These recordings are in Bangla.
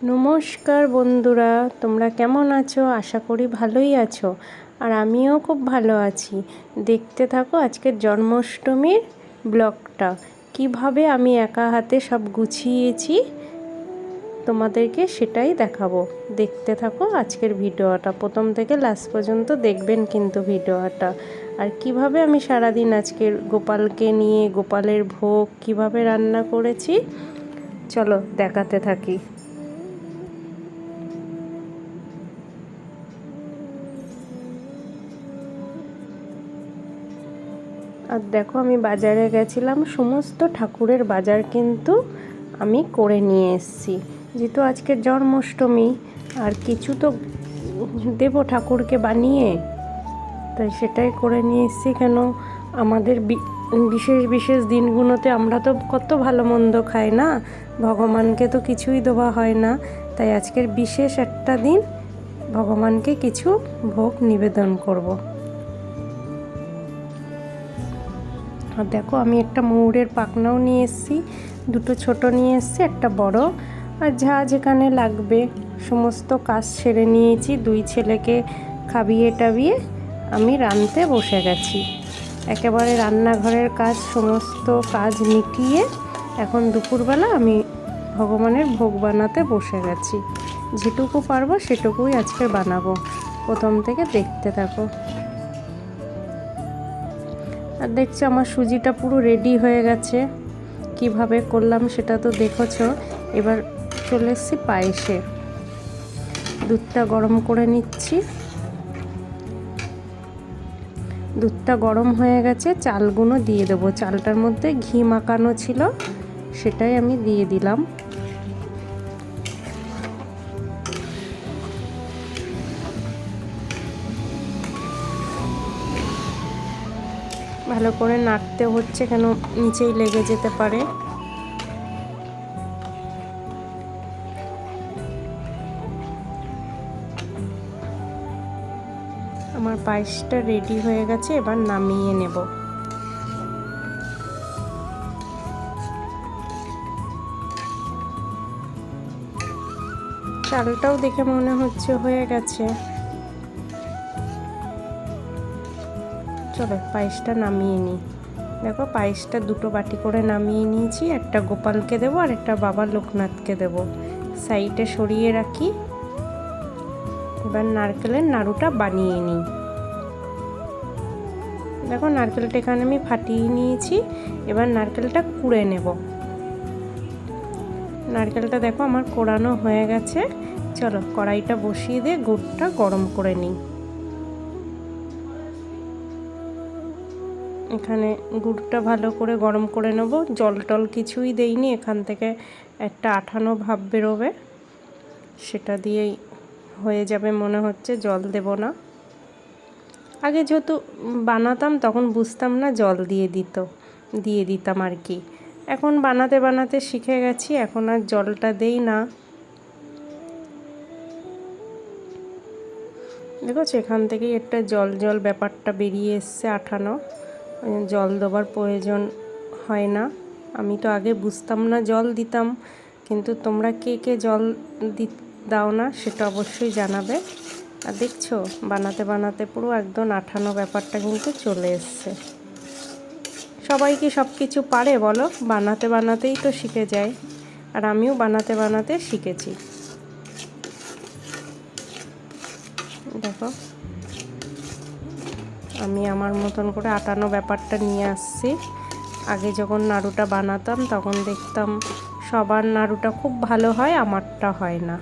নমস্কার বন্ধুরা, তোমরা কেমন আছো? আশা করি ভালোই আছো। আর আমিও খুব ভালো আছি। দেখতে থাকো আজকের জন্মাষ্টমীর ব্লগটা, কিভাবে আমি একা হাতে সব গুছিয়েছি তোমাদেরকে সেটাই দেখাবো। দেখতে থাকো আজকের ভিডিওটা, প্রথম থেকে লাস্ট পর্যন্ত দেখবেন কিন্তু ভিডিওটা। আর কিভাবে আমি সারাদিন আজকের গোপালকে নিয়ে গোপালের ভোগ কিভাবে রান্না করেছি চলো দেখাতে থাকি। আর দেখো আমি বাজারে গেছিলাম, সমস্ত ঠাকুরের বাজার কিন্তু আমি করে নিয়ে এসেছি, যেহেতু আজকে জন্মাষ্টমী আর কিছু তো দেবো ঠাকুরকে বানিয়ে, তাই সেটাই করে নিয়ে এসেছি। কেন আমাদের বিশেষ বিশেষ দিনগুলোতে আমরা তো কত ভালো মন্দ খাই না, ভগবানকে তো কিছুই দেওয়া হয় না, তাই আজকের বিশেষ একটা দিন ভগবানকে কিছু ভোগ নিবেদন করব। আর দেখো আমি একটা ময়ূরের পাখনাও নিয়ে এসেছি, দুটো ছোট নিয়ে এসেছি, একটা বড়। আর যা যেখানে লাগবে সমস্ত কাজ সেরে নিয়েছি, দুই ছেলেকে খাবিয়ে টাবিয়ে আমি রাঁধতে বসে গেছি। একেবারে রান্নাঘরের কাজ সমস্ত কাজ মিটিয়ে এখন দুপুরবেলা আমি ভগবানের ভোগ বানাতে বসে গেছি। যেটুকু পারবো সেটুকুই আজকে বানাবো, প্রথম থেকে দেখতে থাকো। আর দেখছো আমার সুজিটা পুরো রেডি হয়ে গেছে, কিভাবে করলাম সেটা তো দেখেছো। এবার চলে এসেছি পায়েসে, দুধটা গরম করে নিচ্ছি। দুধটা গরম হয়ে গেছে, চালগুলো দিয়ে দেবো। চালটার মধ্যে ঘি মাখানো ছিল, সেটাই আমি দিয়ে দিলাম। ভালো করে নাড়তে হচ্ছে, কেন নিচেই লেগে যেতে পারে। আমার পায়েসটা রেডি হয়ে গেছে, এবার নামিয়ে নেব। চালটাও দেখে মনে হচ্ছে হয়ে গেছে। চলো পায়েসটা নামিয়ে নিই। দেখো পায়েসটা দুটো বাটি করে নামিয়ে নিয়েছি, একটা গোপালকে দেবো আর একটা বাবা লোকনাথকে দেবো। সাইডে সরিয়ে রাখি। এবার নারকেলের নাড়ুটা বানিয়ে নিই। দেখো নারকেলটা এখানে আমি ফাটিয়ে নিয়েছি, এবার নারকেলটা কুড়ে নেব। নারকেলটা দেখো আমার কোড়ানো হয়ে গেছে। চলো কড়াইটা বসিয়ে দিয়ে গুড়টা গরম করে নিই। এখানে গুড়টা ভালো করে গরম করে নেব, জল টল কিছুই দেইনি, এখান থেকে একটা আঠানো ভাব বেরোবে, সেটা দিয়েই হয়ে যাবে মনে হচ্ছে, জল দেব না। আগে যেহেতু বানাতাম তখন বুঝতাম না, জল দিয়ে দিতাম আর কি। এখন বানাতে বানাতে শিখে গেছি, এখন আর জলটা দেই না। দেখো এখান থেকেই একটা জল জল ব্যাপারটা বেরিয়ে এসছে, আঠানো, জল দেওয়ার প্রয়োজন হয় না। আমি তো আগে বুঝতাম না, জল দিতাম, কিন্তু তোমরা কে কে জল দাও না সেটা অবশ্যই জানাবে। আর দেখছো বানাতে বানাতে পুরো একদম আঠানো ব্যাপারটা কিন্তু চলে এসছে। সবাই কি সব কিছু পারে বলো? বানাতে বানাতেই তো শিখে যায়, আর আমিও বানাতে বানাতে শিখেছি। দেখো আমি আমার মতন করে আটানো ব্যাপারটা নিয়ে আসছি। আগে যখন নাড়ুটা বানাতাম তখন দেখতাম সবার নাড়ুটা খুব ভালো হয়, আমারটা হয় না।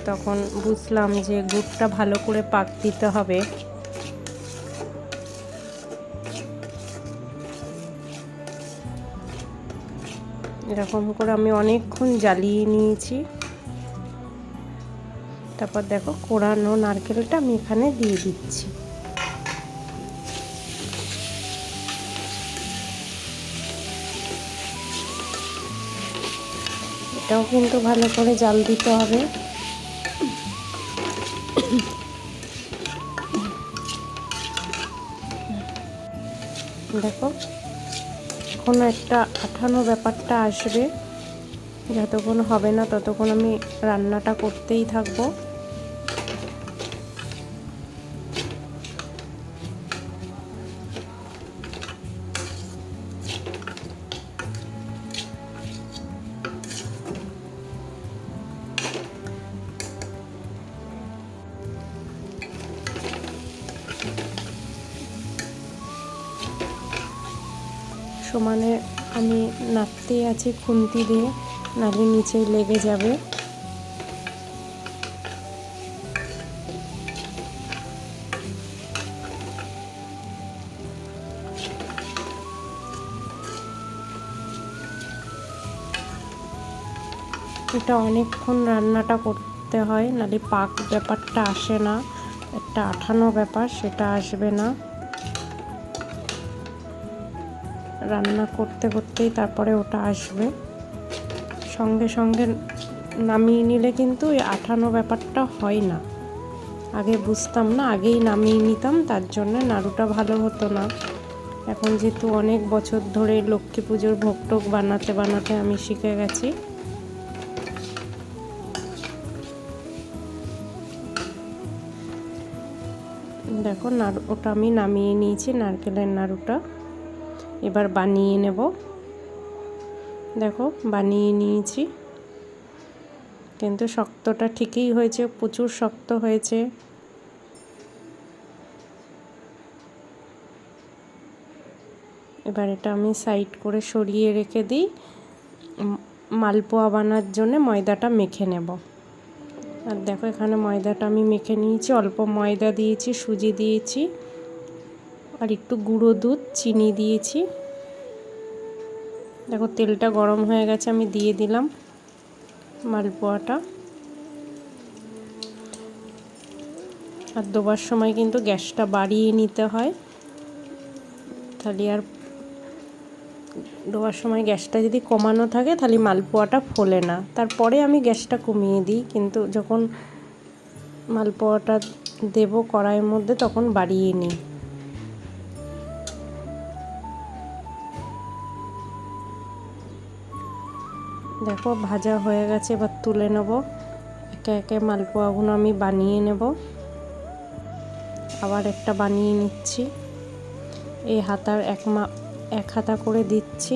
তখন বুঝলাম যে গুড়টা ভালো করে পাক দিতে হবে। এরকম করে আমি অনেকক্ষণ জ্বালিয়ে নিয়েছি। তারপর দেখো কোড়ানো নারকেলটা আমি এখানে দিয়ে দিচ্ছি। এটাও কিন্তু ভালো করে জাল দিতে হবে। দেখো এখন একটা আঠানো ব্যাপারটা আসবে, যতক্ষণ হবে না ততক্ষণ আমি রান্নাটা করতেই থাকবো। সমানে আমি নাড়তেই আছি খুন্তি দিয়ে, নাহলে নিচে লেগে যাবে। এটা অনেকক্ষণ রান্নাটা করতে হয়, নাহলে পাক ব্যাপারটা আসে না, একটা আঠানো ব্যাপার সেটা আসবে না। রান্না করতে করতেই তারপরে ওটা আসবে। সঙ্গে সঙ্গে নামিয়ে নিলে কিন্তু ওই আঠানো ব্যাপারটা হয় না। আগে বুঝতাম না, আগেই নামিয়ে নিতাম, তার জন্য নাড়ুটা ভালো হতো না। এখন যেহেতু অনেক বছর ধরে লক্ষ্মী পুজোর ভোগ টোগ বানাতে বানাতে আমি শিখে গেছি। দেখো ওটা আমি নামিয়ে নিয়েছি, নারকেলের নাড়ুটা। এবার বানিয়ে নেব। দেখো বানিয়ে নিয়েছি, কিন্তু শক্তটা ঠিকই হয়েছে, প্রচুর শক্ত হয়েছে। এবার এটা আমি সাইড করে সরিয়ে রেখে দিই। মালপোয়া বানার জন্য ময়দাটা মেখে নেব। আর দেখো এখানে ময়দাটা আমি মেখে নিয়েছি, অল্প ময়দা দিয়েছি, সুজি দিয়েছি, আর একটু গুঁড়ো দুধ, চিনি দিয়েছি। দেখো তেলটা গরম হয়ে গেছে, আমি দিয়ে দিলাম মালপোয়াটা। আর দেওয়ার সময় কিন্তু গ্যাসটা বাড়িয়ে নিতে হয়, তাহলে আর দেওয়ার সময় গ্যাসটা যদি কমানো থাকে তাহলে মালপোয়াটা ফোলে না। তারপরে আমি গ্যাসটা কমিয়ে দিই, কিন্তু যখন মালপোয়াটা দেব কড়াইয়ের মধ্যে তখন বাড়িয়ে নিই। দেখো ভাজা হয়ে গেছে, এবার তুলে নেব। একে একে মালপোয়াগুলো আমি বানিয়ে নেব। আবার একটা বানিয়ে নিচ্ছি। এই হাতার এক হাতা করে দিচ্ছি,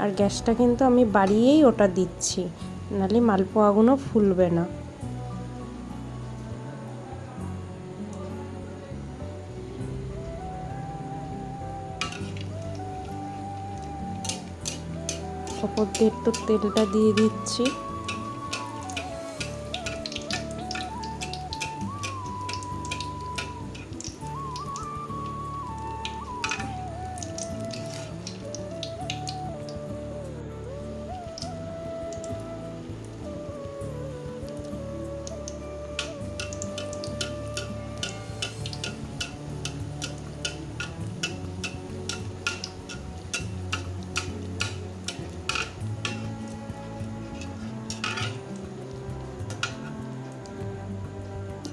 আর গ্যাসটা কিন্তু আমি বাড়িয়েই ওটা দিচ্ছি, নাহলে মালপোয়াগুলো ফুলবে না। ওপর দিয়ে একটু তেলটা দিয়ে দিচ্ছি।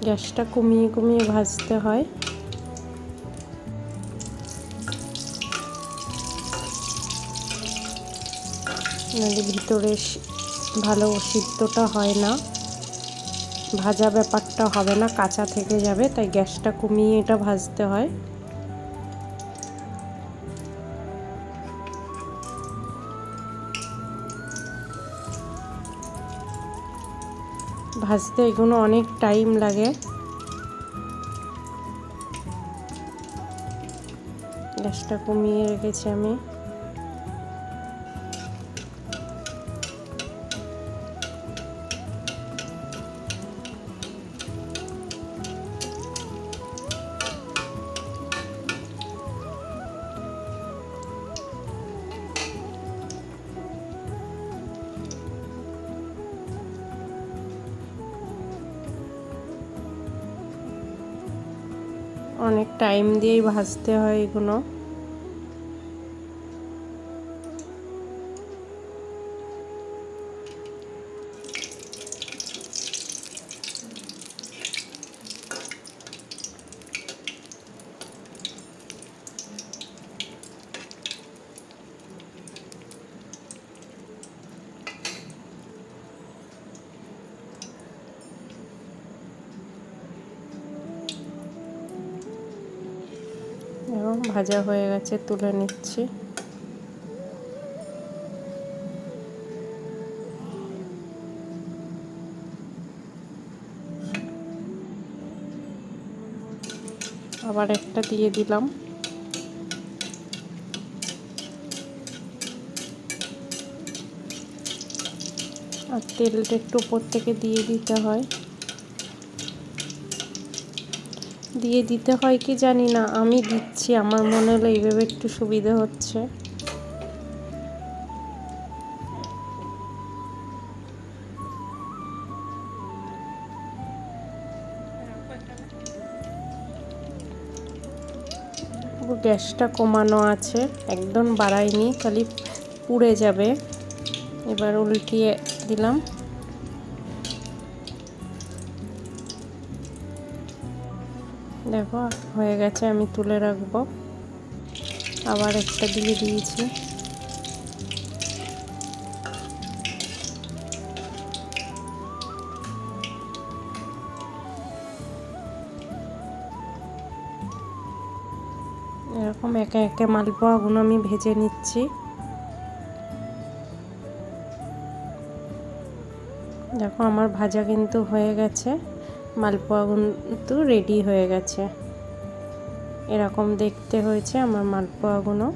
গ্যাসটা কমিয়ে কমিয়ে ভাজতে হয়। নাহলে ভিতরে ভালো সিদ্ধটা হয় না, ভাজা ব্যাপারটা হবে না, কাঁচা থেকে যাবে। তাই গ্যাসটা কমিয়ে এটা ভাজতে হয়। ভাজতে এগুলো অনেক টাইম লাগে। গ্যাসটা কমিয়ে রেখেছি আমি। অনেক টাইম দিয়েই ভাজতে হয় এগুলো। ভাজা হয়ে গেছে, তুলে নিচ্ছি। আবার একটা দিয়ে দিলাম। আর তেলটা একটু উপর থেকে দিয়ে দিতে হয়। দিয়ে দিতে হয় কি জানি না, আমি দিচ্ছি, আমার মনে হলো এইভাবে একটু সুবিধা হচ্ছে। গ্যাসটা কমানো আছে, একদম বাড়াইনি, খালি পুড়ে যাবে। এবার উল্টিয়ে দিলাম। দেখো হয়ে গেছে, আমি তুলে রাখবো। আবার একটা দিয়ে দিয়েছি। এরকম একে একে মালপোয়াগুলো আমি ভেজে নিচ্ছি। দেখো আমার ভাজা কিন্তু হয়ে গেছে, মালপোয়া কিন্তু রেডি হয়ে গেছে। এরকম দেখতে হয়েছে আমার মালপোয়াগুলো।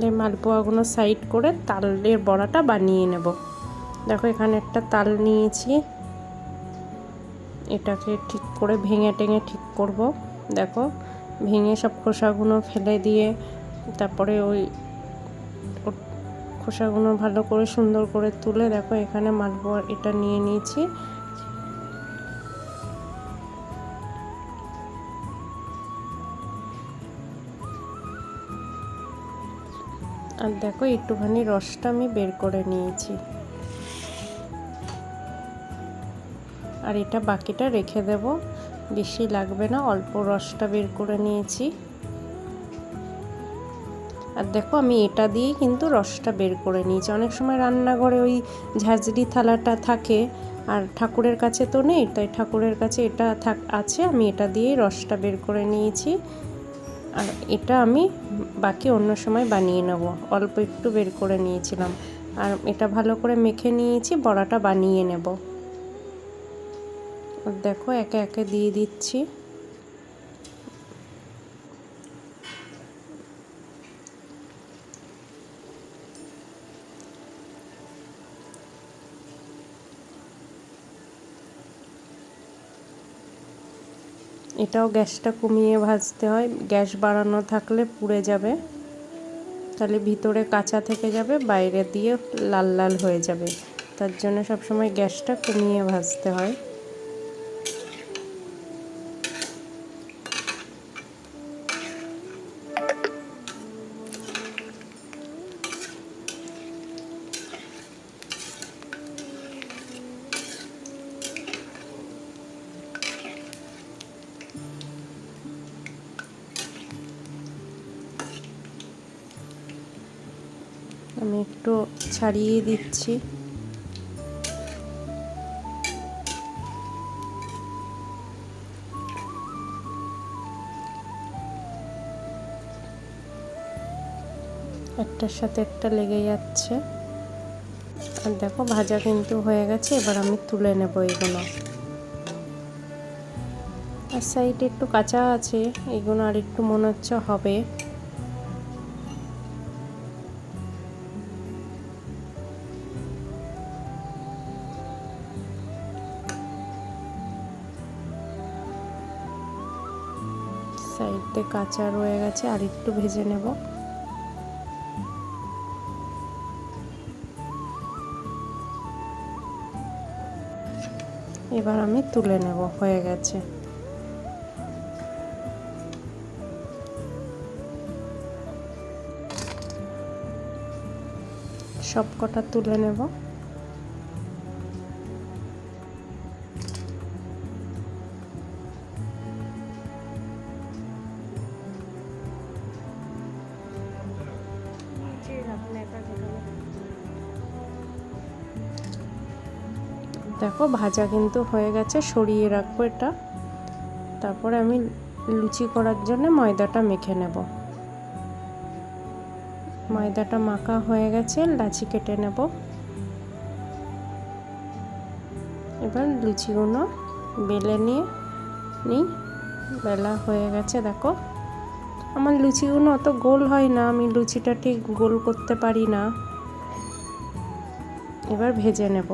এই মালপোয়াগুলো সাইড করে তালের বড়াটা বানিয়ে নেব। দেখো এখানে একটা তাল নিয়েছি, এটাকে ঠিক করে ভেঙে টেঙে ঠিক করব। দেখো ভেঙে সব খোসাগুলো ফেলে দিয়ে তারপরে ওই খোসাগুলো ভালো করে সুন্দর করে তুলে, দেখো এখানে মালপোয়া এটা নিয়ে নিয়েছি। আর দেখো একটুখানি রসটা আমি বের করে নিয়েছি, আর এটা বাকিটা রেখে দেব, বেশি লাগবে না, অল্প রসটা বের করে নিয়েছি। আর দেখো আমি এটা দিয়েই কিন্তু রসটা বের করে নিয়েছি। অনেক সময় রান্নাঘরে ওই ঝাঁঝরি থালাটা থাকে, আর ঠাকুরের কাছে তো নেই, তাই ঠাকুরের কাছে এটা আছে, আমি এটা দিয়েই রসটা বের করে নিয়েছি। আর এটা আমি বাকি অন্য সময় বানিয়ে নেব, অল্প একটু বের করে নিয়েছিলাম। আর এটা ভালো করে মেখে নিয়েছি, বড়াটা বানিয়ে নেব। আর দেখো একে একে দিয়ে দিচ্ছি। এটাও গ্যাসটা কমিয়ে ভাজতে হয়, গ্যাস বাড়ানো থাকলে পুড়ে যাবে, তাহলে ভিতরে কাঁচা থেকে যাবে, বাইরে দিয়ে লাল লাল হয়ে যাবে। তার জন্য সবসময় গ্যাসটা কমিয়ে ভাজতে হয়। আমি একটু ছাড়িয়ে দিচ্ছি। একটার সাথে একটা লেগে যাচ্ছে। আর দেখো ভাজা কিন্তু হয়ে গেছে, এবার আমি তুলে নেব এগুলো। আর সাইডে একটু কাঁচা আছে, এগুলো আর একটু মনে হচ্ছে হবে। সাইডে কাঁচা রয়ে গেছে, আর একটু ভেজে নেব। এবার আমি তুলে নেব, হয়ে গেছে। সব কটা তুলে নেব। দেখো ভাজা কিন্তু হয়ে গেছে, সরিয়ে রাখবো এটা। তারপরে আমি লুচি করার জন্য ময়দাটা মেখে নেব। ময়দাটা মাখা হয়ে গেছে, লাচি কেটে নেব। এবার লুচিগুলো বেলে নিই। বেলা হয়ে গেছে দেখো। আমার লুচিগুলো অত গোল হয় না, আমি লুচিটা ঠিক গোল করতে পারি না। এবার ভেজে নেব।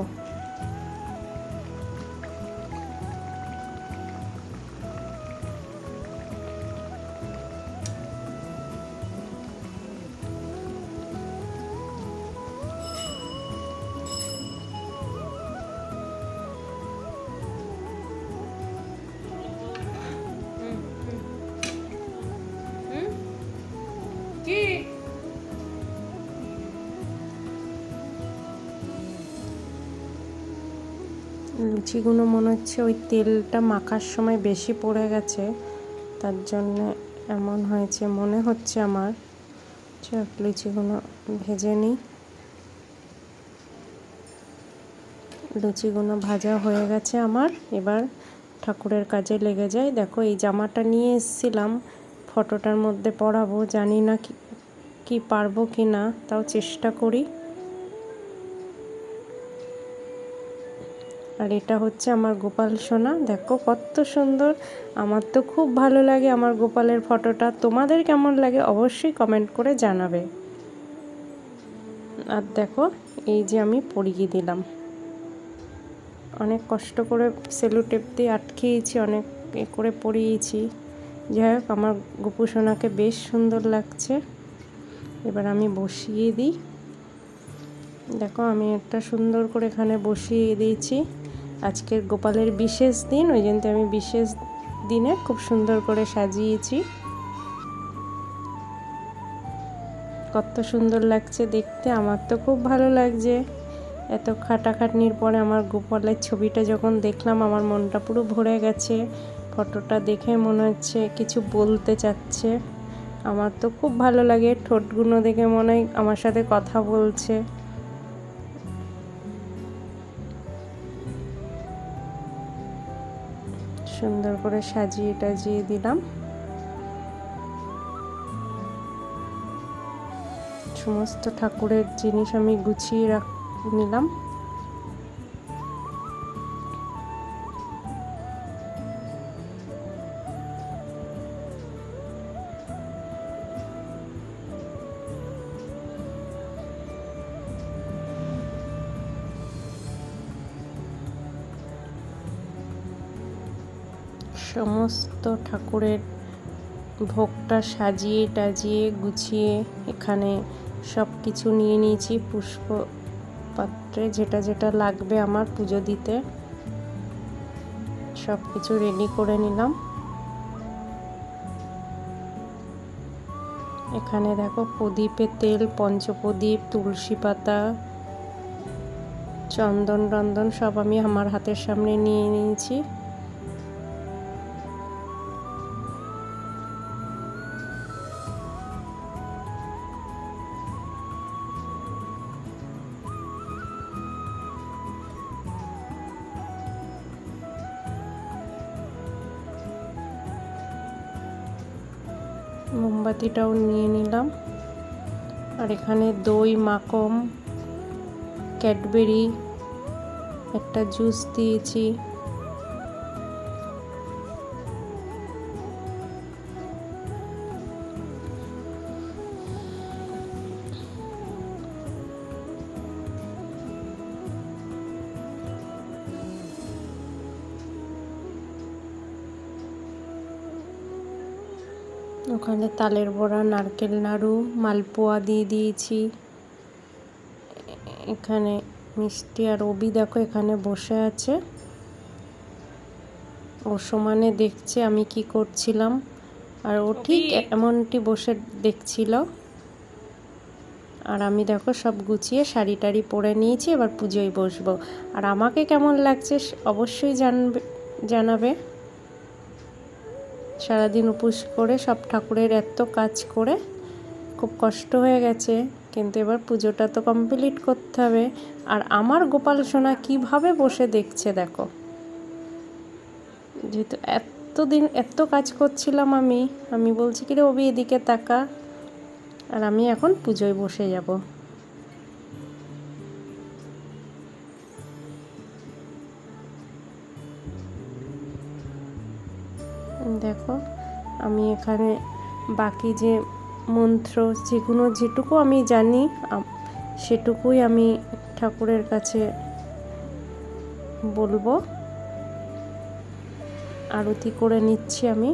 লুচিগুলো মনে হচ্ছে ওই তেলটা মাখার সময় বেশি পড়ে গেছে, তার জন্য এমন হয়েছে মনে হচ্ছে আমার। লুচিগুলো ভেজে নিই। লুচিগুলো ভাজা হয়ে গেছে আমার। এবার ঠাকুরের কাজে লেগে যাই। দেখো এই জামাটা নিয়ে এসেছিলাম ফটোটার মধ্যে পরাবো, জানি না কি পারবো কি না, তাও চেষ্টা করি। আর এটা হচ্ছে আমার গোপাল সোনা, দেখো কত সুন্দর। আমার তো খুব ভালো লাগে আমার গোপালের ফটোটা। তোমাদের কেমন লাগে অবশ্যই কমেন্ট করে জানাবে। আর দেখো এই যে আমি পরিয়ে দিলাম, অনেক কষ্ট করে সেলো টেপ দিয়ে আটকিয়েছি, অনেক করে পরিয়েছি। যাই হোক আমার গোপু সোনাকে বেশ সুন্দর লাগছে। এবার আমি বসিয়ে দিই। দেখো আমি একটা সুন্দর করে এখানে বসিয়ে দিয়েছি। আজকের গোপালের বিশেষ দিন, ওই জন্য আমি বিশেষ দিনে খুব সুন্দর করে সাজিয়েছি। কত সুন্দর লাগছে দেখতে, আমার তো খুব ভালো লাগছে। এত খাটাখাটনির পরে আমার গোপালের ছবিটা যখন দেখলাম আমার মনটা পুরো ভরে গেছে। ফটোটা দেখে মনে হচ্ছে কিছু বলতে চাচ্ছে। আমার তো খুব ভালো লাগে, ঠোঁটগুলো দেখে মনে হয় আমার সাথে কথা বলছে। সুন্দর করে সাজিয়ে টাজিয়ে দিলাম। সমস্ত ঠাকুরের জিনিস আমি গুছিয়ে নিলাম। সমস্ত ঠাকুরের ভোগটা সাজিয়ে টাজিয়ে গুছিয়ে এখানে সব কিছু নিয়ে নিয়েছি পুষ্প পাত্রে, যেটা যেটা লাগবে আমার পুজো দিতে সব কিছু রেডি করে নিলাম। এখানে দেখো প্রদীপে তেল, পঞ্চপ্রদীপ, তুলসী পাতা, চন্দন টন্দন সব আমি আমার হাতের সামনে নিয়ে নিয়েছি। মোমবাতিটাও নিয়ে নিলাম। আর এখানে দই, মাখন, ক্যাডবেরি, একটা জুস দিয়েছি। ওখানে তালের বড়া, নারকেল নাড়ু, মালপোয়া দিয়ে দিয়েছি। এখানে মিষ্টি। আর অবি দেখো এখানে বসে আছে, ও সমানে দেখছে আমি কি করছিলাম, আর ও ঠিক এমনটি বসে দেখছিল। আর আমি দেখো সব গুছিয়ে শাড়ি টাড়ি পরে নিয়েছি, এবার পুজোয় বসবো। আর আমাকে কেমন লাগছে অবশ্যই জানাবে। সারাদিন উপোস করে সব ঠাকুরের এত কাজ করে খুব কষ্ট হয়ে গেছে, কিন্তু এবার পুজোটা তো কমপ্লিট করতে হবে। আর আমার গোপাল সোনা কীভাবে বসে দেখছে দেখো, যেহেতু এতদিন এত কাজ করছিলাম আমি বলছি কি রে অবি এদিকে তাকা, আর আমি এখন পুজোয় বসে যাব। দেখো আমি এখানে বাকি যে মন্ত্র যেটুকু আমি জানি সেটুকুই আমি ঠাকুরের কাছে বলবো। আরতি করে নিচ্ছি আমি।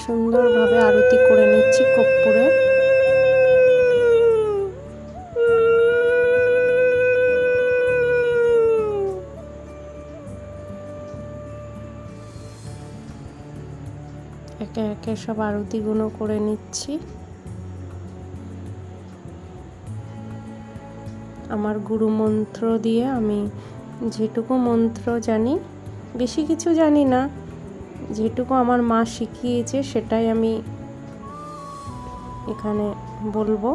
সুন্দরভাবে আরতি করে নিচ্ছি কর্পূরে। একে একে সব আরতিগুলো করে নিচ্ছি। আমার গুরু মন্ত্র দিয়ে আমি যেটুকু মন্ত্র জানি, বেশি কিছু জানি না, যেটুকু আমার মা শিখিয়েছে সেটাই আমি এখানে বলবো।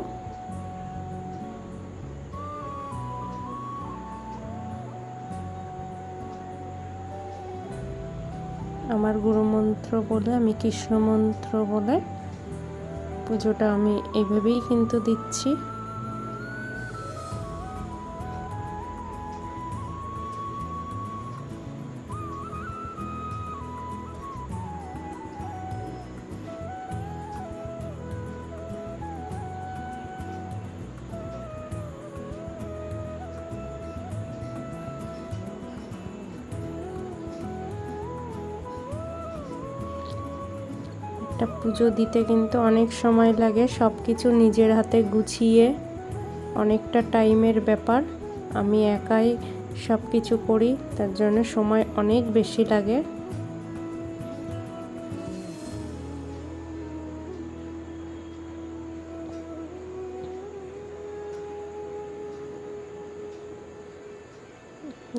আমার গুরু মন্ত্র বলে, আমি কৃষ্ণ মন্ত্র বলে পুজোটা আমি এইভাবেই কিন্তু দিচ্ছি। একটা পুজো দিতে কিন্তু অনেক সময় লাগে, সব কিছু নিজের হাতে গুছিয়ে অনেকটা টাইমের ব্যাপার। আমি একাই সব কিছু করি, তার জন্য সময় অনেক বেশি লাগে।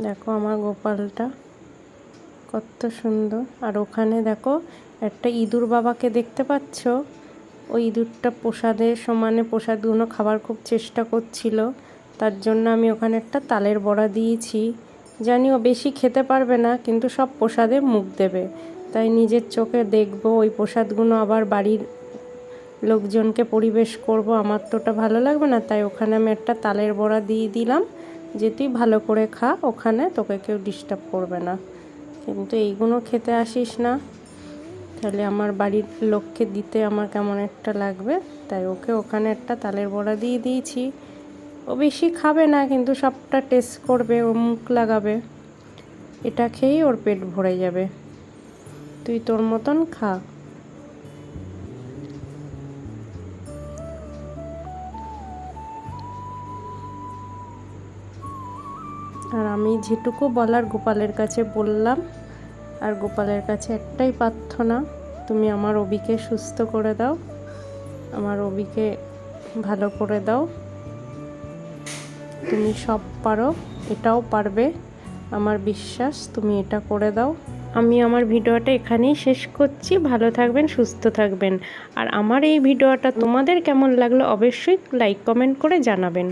দেখো আমার গোপালটা কত সুন্দর। আর ওখানে দেখো একটা ইঁদুর বাবাকে দেখতে পাচ্ছ, ওই ইঁদুরটা প্রসাদের সমানে প্রসাদগুলো খাবার খুব চেষ্টা করছিল, তার জন্য আমি ওখানে একটা তালের বড়া দিয়েছি। জানিও বেশি খেতে পারবে না, কিন্তু সব প্রসাদে মুখ দেবে, তাই নিজের চোখে দেখবো ওই প্রসাদগুলো আবার বাড়ির লোকজনকে পরিবেশ করব, আমার তো ওটা ভালো লাগবে না, তাই ওখানে আমি একটা তালের বড়া দিয়ে দিলাম যে তুই ভালো করে খা, ওখানে তোকে কেউ ডিস্টার্ব করবে না, কিন্তু এইগুলো খেতে আসিস না, তাহলে আমার বাড়ির লোককে দিতে আমার কেমন একটা লাগবে। তাই ওকে ওখানে একটা তালের বড়া দিয়ে দিয়েছি। ও বেশি খাবে না, কিন্তু সবটা টেস্ট করবে, ও মুখ লাগাবে, এটা খেয়েই ওর পেট ভরে যাবে। তুই তোর মতন খা। আর আমি যেটুকু বলার গোপালের কাছে বললাম, আর গোপালের কাছে একটাই প্রার্থনা, তুমি আমার অবিকে সুস্থ করে দাও, আমার অবিকে ভালো করে দাও, তুমি সব পারো, এটাও পারবে, আমার বিশ্বাস তুমি এটা করে দাও। আমি আমার ভিডিওটা এখানেই শেষ করছি। ভালো থাকবেন, সুস্থ থাকবেন। আর আমার এই ভিডিওটা তোমাদের কেমন লাগলো অবশ্যই লাইক কমেন্ট করে জানাবেন।